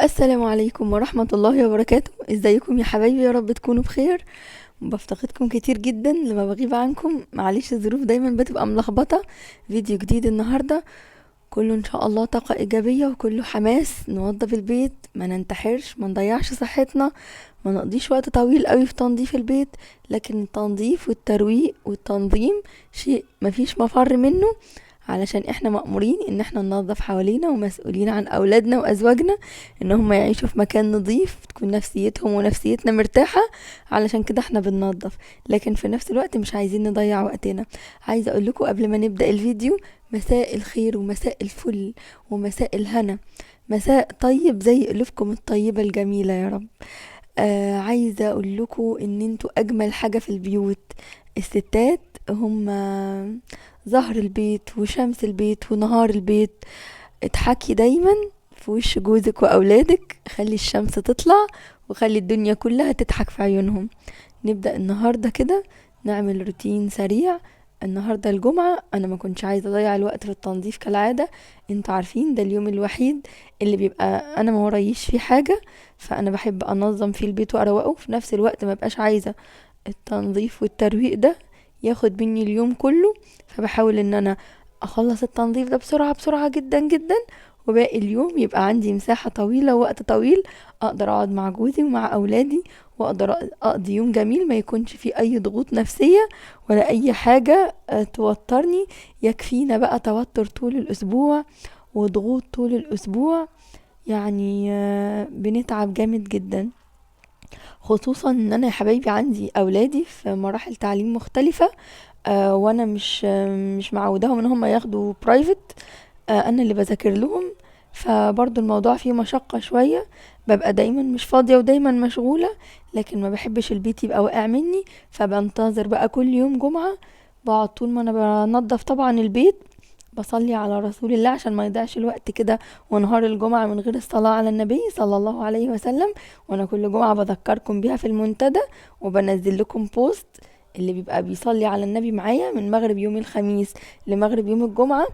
السلام عليكم ورحمة الله وبركاته. ازيكم يا حبايبي؟ يا رب تكونوا بخير. بفتقدكم كتير جدا لما بغيب عنكم، معلش الظروف دايما بتبقى ملخبطة. فيديو جديد النهاردة كله ان شاء الله طاقة ايجابية وكله حماس. نوضب البيت، ما ننتحرش، ما نضيعش صحتنا، ما نقضيش وقت طويل قوي في تنظيف البيت. لكن التنظيف والترويق والتنظيم شيء مفيش مفر منه، علشان احنا مأمورين ان احنا ننظف حوالينا، ومسؤولين عن اولادنا وازواجنا ان هم يعيشوا في مكان نظيف، تكون نفسيتهم ونفسيتنا مرتاحة. علشان كده احنا بننظف، لكن في نفس الوقت مش عايزين نضيع وقتنا. عايزة اقول لكم قبل ما نبدأ الفيديو، مساء الخير ومساء الفل ومساء الهنا. مساء طيب زي قلوبكم الطيبة الجميلة يا رب. عايزة اقول لكم ان انتوا اجمل حاجة في البيوت. الستات هم زهر البيت وشمس البيت ونهار البيت. اضحكي دايما في وش جوزك واولادك، خلي الشمس تطلع وخلي الدنيا كلها تضحك في عيونهم. نبدأ النهاردة كده، نعمل روتين سريع. النهاردة الجمعة، انا ما كنتش عايزة اضيع الوقت في التنظيف كالعادة. انتوا عارفين ده اليوم الوحيد اللي بيبقى انا ما ورايش فيه حاجة، فانا بحب انظم فيه البيت واروقه. في نفس الوقت ما بقاش عايزة التنظيف والترويق ده ياخد مني اليوم كله، فبحاول ان انا اخلص التنظيف ده بسرعة بسرعة جدا جدا، وباقي اليوم يبقى عندي مساحة طويلة ووقت طويل اقدر اقعد مع جوزي ومع اولادي، واقدر اقضي يوم جميل ما يكونش فيه اي ضغوط نفسية ولا اي حاجة توترني. يكفينا بقى توتر طول الاسبوع وضغوط طول الاسبوع، يعني بنتعب جامد جدا. خصوصا ان انا يا حبايبي عندي اولادي في مراحل تعليم مختلفة، وانا مش معوداهم ان هم ياخدوا برايفت. انا اللي بذاكر لهم، فبرضو الموضوع فيه مشقة شوية. ببقى دايما مش فاضية ودايما مشغولة، لكن ما بحبش البيت يبقى واقع مني، فبنتظر بقى كل يوم جمعة. بقعد طول ما انا بنضف طبعا البيت، بصلي على رسول الله عشان ما يضيعش الوقت كده ونهار الجمعة من غير الصلاة على النبي صلى الله عليه وسلم. وانا كل جمعة بذكركم بيها في المنتدى، وبنزل لكم بوست اللي بيبقى بيصلي على النبي معايا من مغرب يوم الخميس لمغرب يوم الجمعة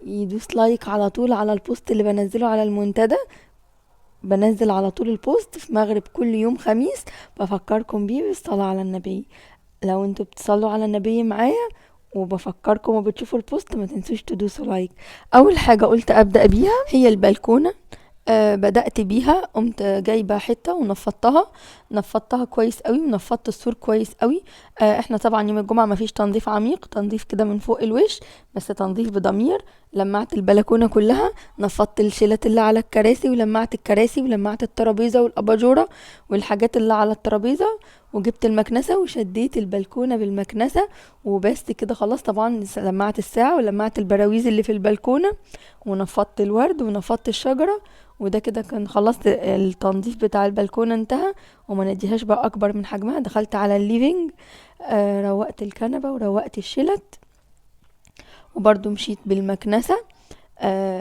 يدوس لايك على طول على البوست اللي بنزله على المنتدى. بنزل على طول البوست في مغرب كل يوم خميس، بفكركم بيه بالصلاة على النبي. لو انتوا بتصلوا على النبي معايا وبفكركم وبتشوفوا البوست، ما تنسوش تدوسوا لايك. اول حاجة قلت ابدأ بيها هي البلكونة. بدأت بيها، قمت جايبة حتة ونفضتها. نفضتها كويس قوي ونفضت السور كويس قوي. احنا طبعا يوم الجمعة ما فيش تنظيف عميق، تنظيف كده من فوق الوش بس، تنظيف بضمير. لمعت البلكونة كلها، نفضت الشيلات اللي على الكراسي، ولمعت الكراسي ولمعت الترابيزة والأباجورة والحاجات اللي على الترابيزة، وجبت المكنسة وشديت البلكونة بالمكنسة. وبس كده خلاص. طبعا لمعت الساعة ولمعت البراويز اللي في البلكونة، ونفضت الورد ونفضت الشجرة. وده كده كان خلصت التنظيف بتاع البلكونة، انتهى. وما نديهاش بقى اكبر من حجمها. دخلت على الليفينج، روقت الكنبة وروقت الشلت، وبرضو مشيت بالمكنسة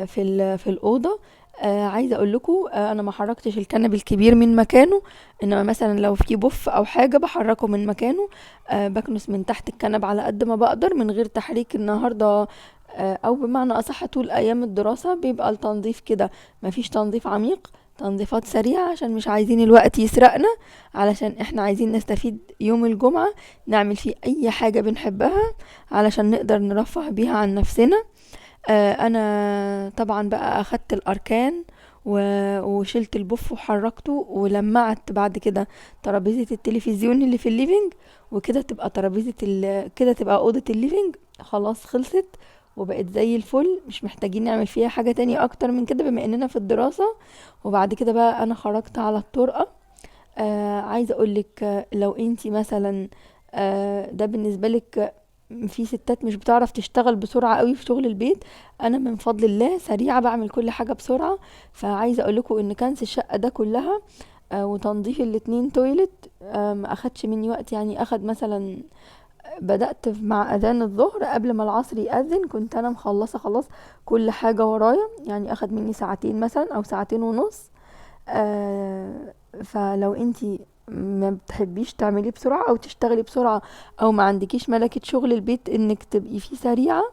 في الأوضة. عايزة اقول لكم، انا ما حركتش الكنب الكبير من مكانه، انما مثلا لو في بوف او حاجة بحركه من مكانه. بكنس من تحت الكنب على قد ما بقدر من غير تحريك. النهاردة او بمعنى اصح طول ايام الدراسة بيبقى التنظيف كده، مفيش تنظيف عميق، تنظيفات سريعة عشان مش عايزين الوقت يسرقنا، علشان احنا عايزين نستفيد يوم الجمعة نعمل فيه اي حاجة بنحبها علشان نقدر نرفه بيها عن نفسنا. انا طبعا بقى اخدت الاركان وشلت البوف وحركته ولمعت بعد كده ترابيزة التلفزيون اللي في الليفينج. وكده تبقى كده تبقى اوضة الليفينج خلاص خلصت وبقت زي الفل. مش محتاجين نعمل فيها حاجة تانية اكتر من كده بما اننا في الدراسة. وبعد كده بقى انا خرجت على الطرقة. عايزة اقولك، لو انتي مثلا ده بالنسبة لك، في ستات مش بتعرف تشتغل بسرعة قوي في شغل البيت، انا من فضل الله سريعة بعمل كل حاجة بسرعة. فعايزة اقولكوا ان كنس الشقة ده كلها وتنظيف الاتنين تويلت ما اخدش مني وقت. يعني اخد مثلا، بدأت مع اذان الظهر قبل ما العصر يأذن كنت انا مخلصة خلاص كل حاجة ورايا. يعني اخد مني ساعتين مثلا او ساعتين ونص. فلو انتي ما بتحبيش تعملي بسرعة او تشتغلي بسرعة، او ما عندكيش ملكة شغل البيت انك تبقي فيه سريعة،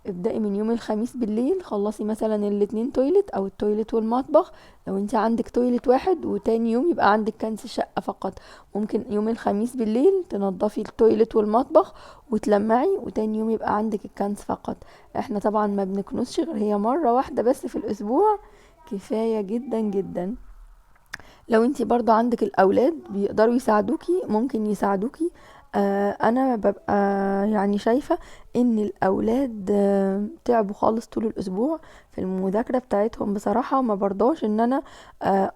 ابدأي من يوم الخميس بالليل، خلصي مثلا الاتنين تويلت او التويلت والمطبخ. لو انت عندك تويلت واحد، وتاني يوم يبقى عندك كنس شقة فقط. ممكن يوم الخميس بالليل تنضفي التويلت والمطبخ وتلمعي، وتاني يوم يبقى عندك الكنس فقط. احنا طبعا ما بنكنسش غير هي مرة واحدة بس في الاسبوع، كفاية جدا جدا. لو انتي برضو عندك الاولاد بيقدروا يساعدوكي، ممكن يساعدوكي. انا ببقى يعني شايفة ان الاولاد تعبوا خالص طول الاسبوع في المذاكرة بتاعتهم بصراحة، ما برضاش ان انا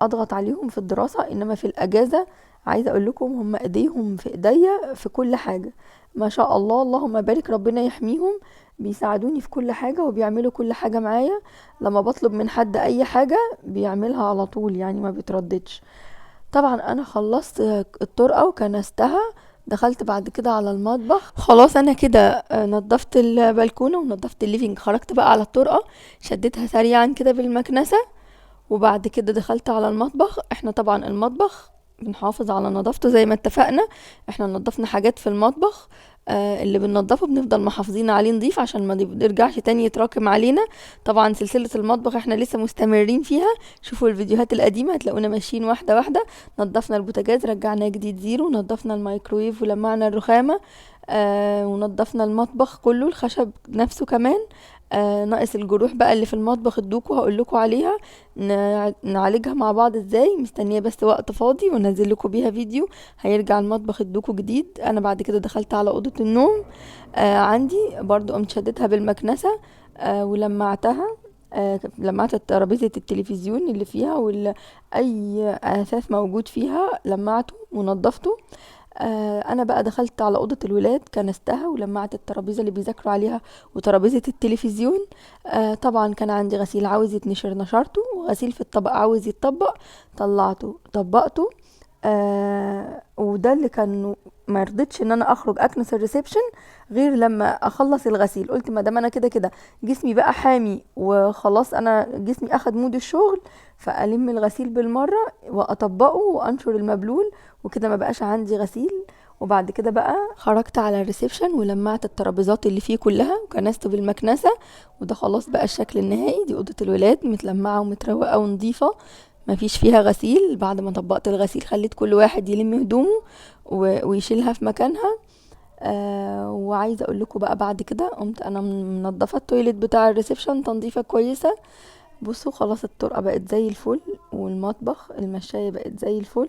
اضغط عليهم في الدراسة، انما في الاجازة عايزة اقول لكم هم ايديهم في ايديا في كل حاجة. ما شاء الله، اللهم بارك، ربنا يحميهم. بيساعدوني في كل حاجة وبيعملوا كل حاجة معايا. لما بطلب من حد اي حاجة بيعملها على طول، يعني ما بيترددش. طبعا انا خلصت الطرقة وكنستها، دخلت بعد كده على المطبخ. خلاص انا كده نظفت البلكونة ونظفت الليفينج، خرجت بقى على الطرقة، شديتها سريعا كده بالمكنسة. وبعد كده دخلت على المطبخ. احنا طبعا المطبخ بنحافظ على نظافته زي ما اتفقنا. احنا نظفنا حاجات في المطبخ، اللي بننضفه بنفضل محافظين عليه نضيف عشان ما نرجعش تاني يتراكم علينا. طبعا سلسلة المطبخ احنا لسه مستمرين فيها، شوفوا الفيديوهات القديمة هتلاقونا ماشيين واحدة واحدة. نظفنا البوتاجاز رجعناه جديد زيرو، نظفنا الميكرويف ولمعنا الرخامة، ونظفنا المطبخ كله، الخشب نفسه كمان. ناقص الجروح بقى اللي في المطبخ الدوكو هقولكوا عليها نعالجها مع بعض ازاي. مستنية بس وقت فاضي وانزل لكم بيها فيديو. هيرجع المطبخ الدوكو جديد. انا بعد كده دخلت على اوضة النوم. عندي برضو قمت شدتها بالمكنسة ولمعتها. لمعت ترابيزة التلفزيون اللي فيها اي اثاث موجود فيها لمعته ونضفته. انا بقى دخلت على اوضه الولاد كنستها ولمعت الترابيزه اللي بيذاكروا عليها وترابيزه التلفزيون. طبعا كان عندي غسيل عاوز يتنشر نشرته، وغسيل في الطبق عاوز يتطبق طلعته طبقته. وده اللي كان ما رضيتش ان انا اخرج اكنس الريسبشن غير لما اخلص الغسيل. قلت ما دام انا كده كده جسمي بقى حامي وخلاص، انا جسمي اخد مود الشغل، فالم الغسيل بالمره واطبقه وانشر المبلول، وكده ما بقاش عندي غسيل. وبعد كده بقى خرجت على الريسبشن ولمعت الترابيزات اللي فيه كلها وكنسته بالمكنسه. وده خلاص بقى الشكل النهائي. دي اوضه الولاد متلمعه ومتروقه ونظيفه، ما فيش فيها غسيل. بعد ما طبقت الغسيل خليت كل واحد يلم هدومه ويشيلها في مكانها. وعايزه اقول لكم بقى بعد كده قمت انا منضفه التويليت بتاع الريسبشن تنظيفه كويسه. بصوا خلاص الطرقه بقت زي الفل، والمطبخ المشايه بقت زي الفل،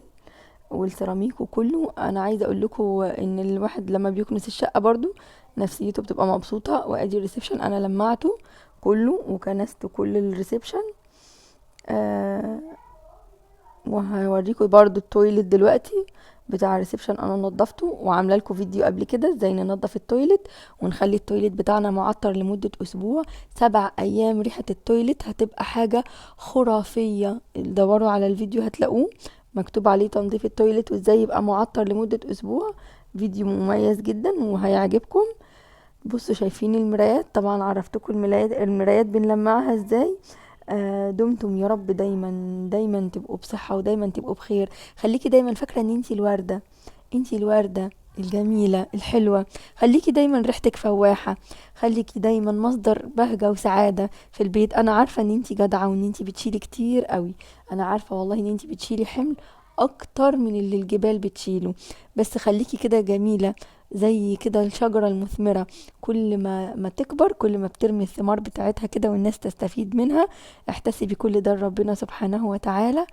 والسيراميك وكله. انا عايزه اقول لكم ان الواحد لما بيكنس الشقه برضو نفسيته بتبقى مبسوطه. وادي الريسبشن انا لمعته كله وكنست كل الريسبشن. وهوريكم برضو التويلت دلوقتي بتاع الريسبشن انا نضفته، وعامله لكم فيديو قبل كده ازاي ننضف التويلت ونخلي التويلت بتاعنا معطر لمده اسبوع. 7 ايام ريحه التويلت هتبقى حاجه خرافيه. دوروا على الفيديو هتلاقوه مكتوب عليه تنظيف التويلت وازاي يبقى معطر لمده اسبوع. فيديو مميز جدا وهيعجبكم. بصوا شايفين المرايات؟ طبعا عرفتكم المرايات بنلمعها ازاي. دمتم يا رب دايما دايما تبقوا بصحة ودايما تبقوا بخير. خليكي دايما فاكرة ان انتي الوردة، انتي الوردة الجميلة الحلوة. خليكي دايما ريحتك فواحة، خليكي دايما مصدر بهجة وسعادة في البيت. انا عارفة ان انتي جدعة وان انتي بتشيلي كتير قوي. انا عارفة والله ان انتي بتشيلي حمل اكتر من اللي الجبال بتشيله. بس خليكي كده جميلة زي كده الشجرة المثمرة، كل ما تكبر كل ما بترمي الثمار بتاعتها كده والناس تستفيد منها. احتسبي كل ده ربنا سبحانه وتعالى.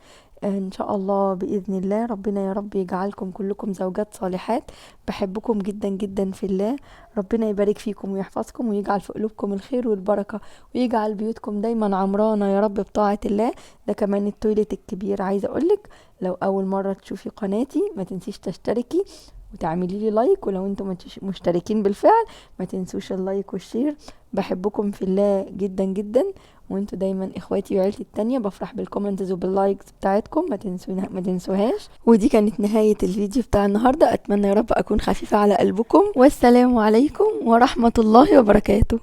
ان شاء الله باذن الله ربنا يا رب يجعلكم كلكم زوجات صالحات. بحبكم جدا جدا في الله. ربنا يبارك فيكم ويحفظكم ويجعل في قلوبكم الخير والبركه، ويجعل بيوتكم دايما عمرانه يا رب بطاعه الله. ده كمان التويلت الكبير عايزه اقولك، لو اول مره تشوفي قناتي ما تنسيش تشتركي وتعملي لي لايك، ولو انتم مشتركين بالفعل ما تنسوش اللايك والشير. بحبكم في الله جدا جدا، وانتوا دايما اخواتي وعيلتي التانية. بفرح بالكومنتس وباللايكس بتاعتكم، ما تنسوهاش. ودي كانت نهاية الفيديو بتاع النهاردة. اتمنى يا رب اكون خفيفة على قلبكم، والسلام عليكم ورحمة الله وبركاته.